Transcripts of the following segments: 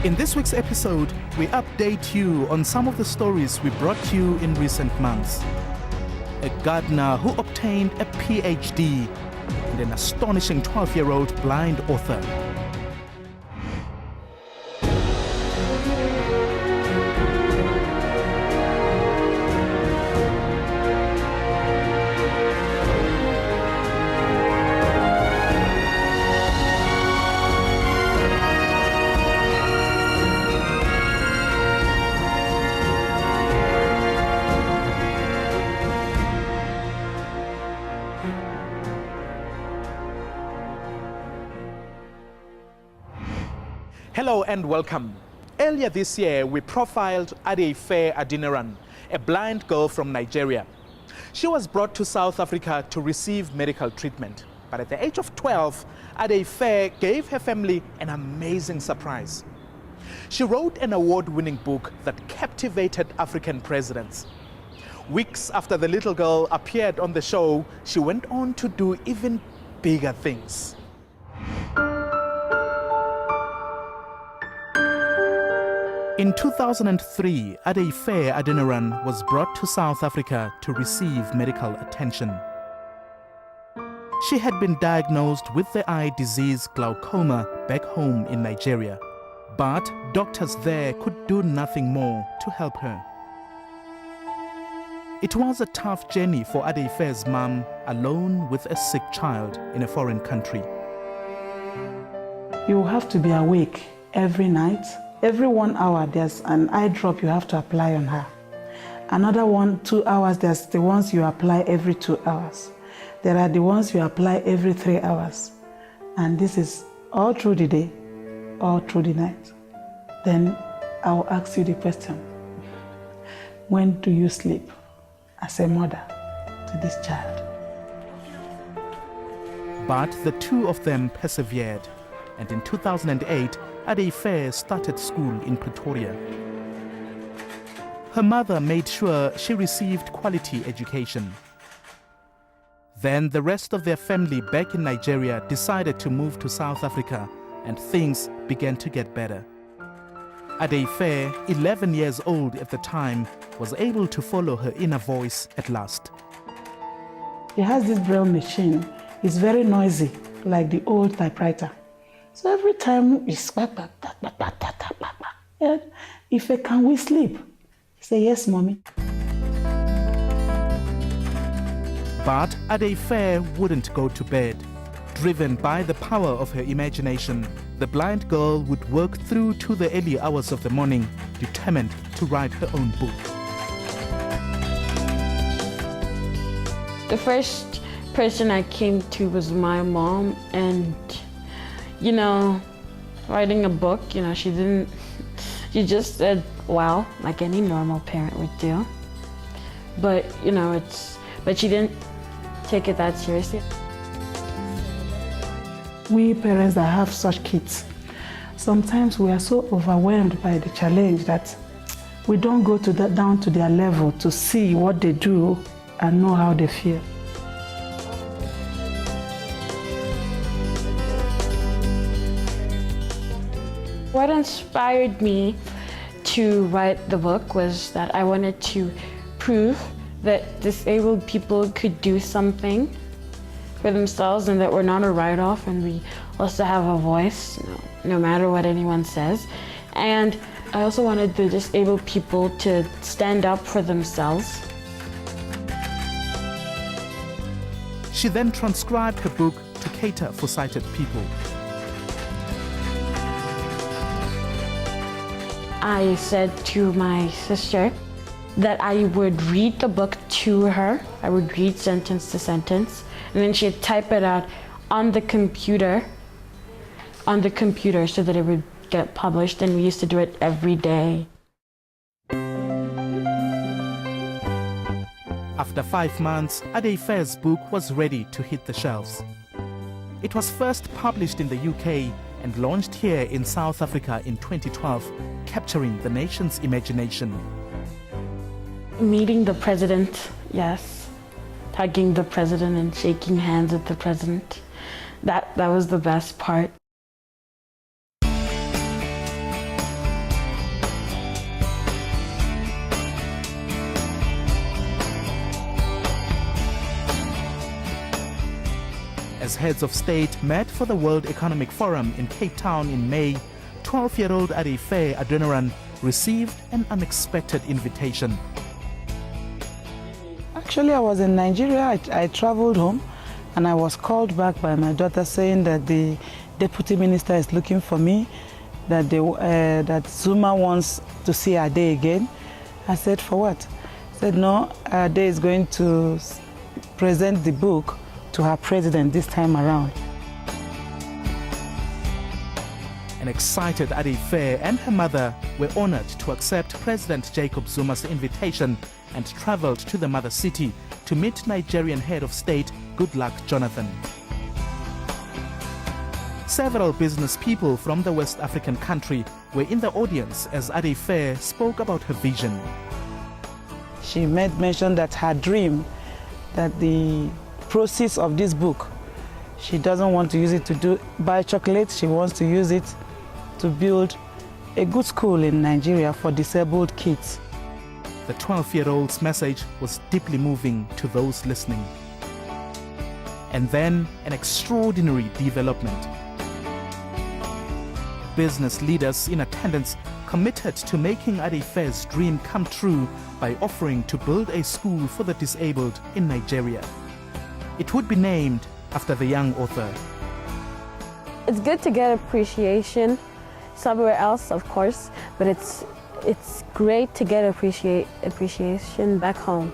In this week's episode, we update you on some of the stories we brought you in recent months. A gardener who obtained a PhD and an astonishing 12-year-old blind author. Hello and welcome. Earlier this year, we profiled Adeife Adeniran, a blind girl from Nigeria. She was brought to South Africa to receive medical treatment. But at the age of 12, Adeife gave her family an amazing surprise. She wrote an award-winning book that captivated African presidents. Weeks after the little girl appeared on the show, she went on to do even bigger things. In 2003, Adeife Adeniran was brought to South Africa to receive medical attention. She had been diagnosed with the eye disease glaucoma back home in Nigeria, but doctors there could do nothing more to help her. It was a tough journey for Adeife's mom, alone with a sick child in a foreign country. You have to be awake every night. Every 1 hour, there's an eye drop you have to apply on her. Another 2 hours, there's the ones you apply every 2 hours. There are the ones you apply every 3 hours. And this is all through the day, all through the night. Then I'll ask you the question, when do you sleep as a mother to this child? But the two of them persevered, and in 2008, Adeife started school in Pretoria. Her mother made sure she received quality education. Then the rest of their family back in Nigeria decided to move to South Africa, and things began to get better. Adeife, 11 years old at the time, was able to follow her inner voice at last. He has this braille machine. It's very noisy, like the old typewriter. So every time it's and Ife, can we sleep? I say, yes, mommy. But Adeife wouldn't go to bed. Driven by the power of her imagination, the blind girl would work through to the early hours of the morning, determined to write her own book. The first person I came to was my mom, and you know, writing a book, you know, she just said, wow, like any normal parent would do. But, you know, but she didn't take it that seriously. We parents that have such kids, sometimes we are so overwhelmed by the challenge that we don't go down to their level to see what they do and know how they feel. What inspired me to write the book was that I wanted to prove that disabled people could do something for themselves and that we're not a write-off, and we also have a voice, no matter what anyone says. And I also wanted the disabled people to stand up for themselves. She then transcribed her book to cater for sighted people. I said to my sister that I would read the book to her. I would read sentence to sentence, and then she'd type it out on the computer so that it would get published, and we used to do it every day. After 5 months, Adeife's book was ready to hit the shelves. It was first published in the UK and launched here in South Africa in 2012, capturing the nation's imagination. Meeting the president, yes. Hugging the president and shaking hands with the president. That was the best part. As heads of state met for the World Economic Forum in Cape Town in May, 12-year-old Adeife Adeniran received an unexpected invitation. Actually, I was in Nigeria. I traveled home and I was called back by my daughter saying that the deputy minister is looking for me, that, that Zuma wants to see Ade again. I said, for what? He said, no, Ade is going to present the book to her president this time around. An excited Adeife and her mother were honored to accept President Jacob Zuma's invitation and traveled to the mother city to meet Nigerian head of state Goodluck Jonathan. Several business people from the West African country were in the audience as Adeife spoke about her vision. She made mention that her dream, that the proceeds of this book, she doesn't want to use it to buy chocolate. She wants to use it to build a good school in Nigeria for disabled kids. The 12-year-old's message was deeply moving to those listening. And then an extraordinary development. Business leaders in attendance committed to making Adeife's dream come true by offering to build a school for the disabled in Nigeria. It would be named after the young author. It's good to get appreciation somewhere else, of course, but it's great to get appreciation back home.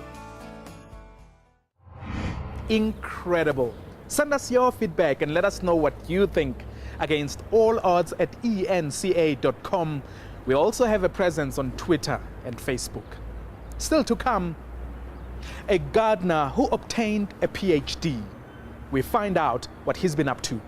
Incredible. Send us your feedback and let us know what you think. Against all odds at enca.com. We also have a presence on Twitter and Facebook. Still to come, a gardener who obtained a PhD. We find out what he's been up to.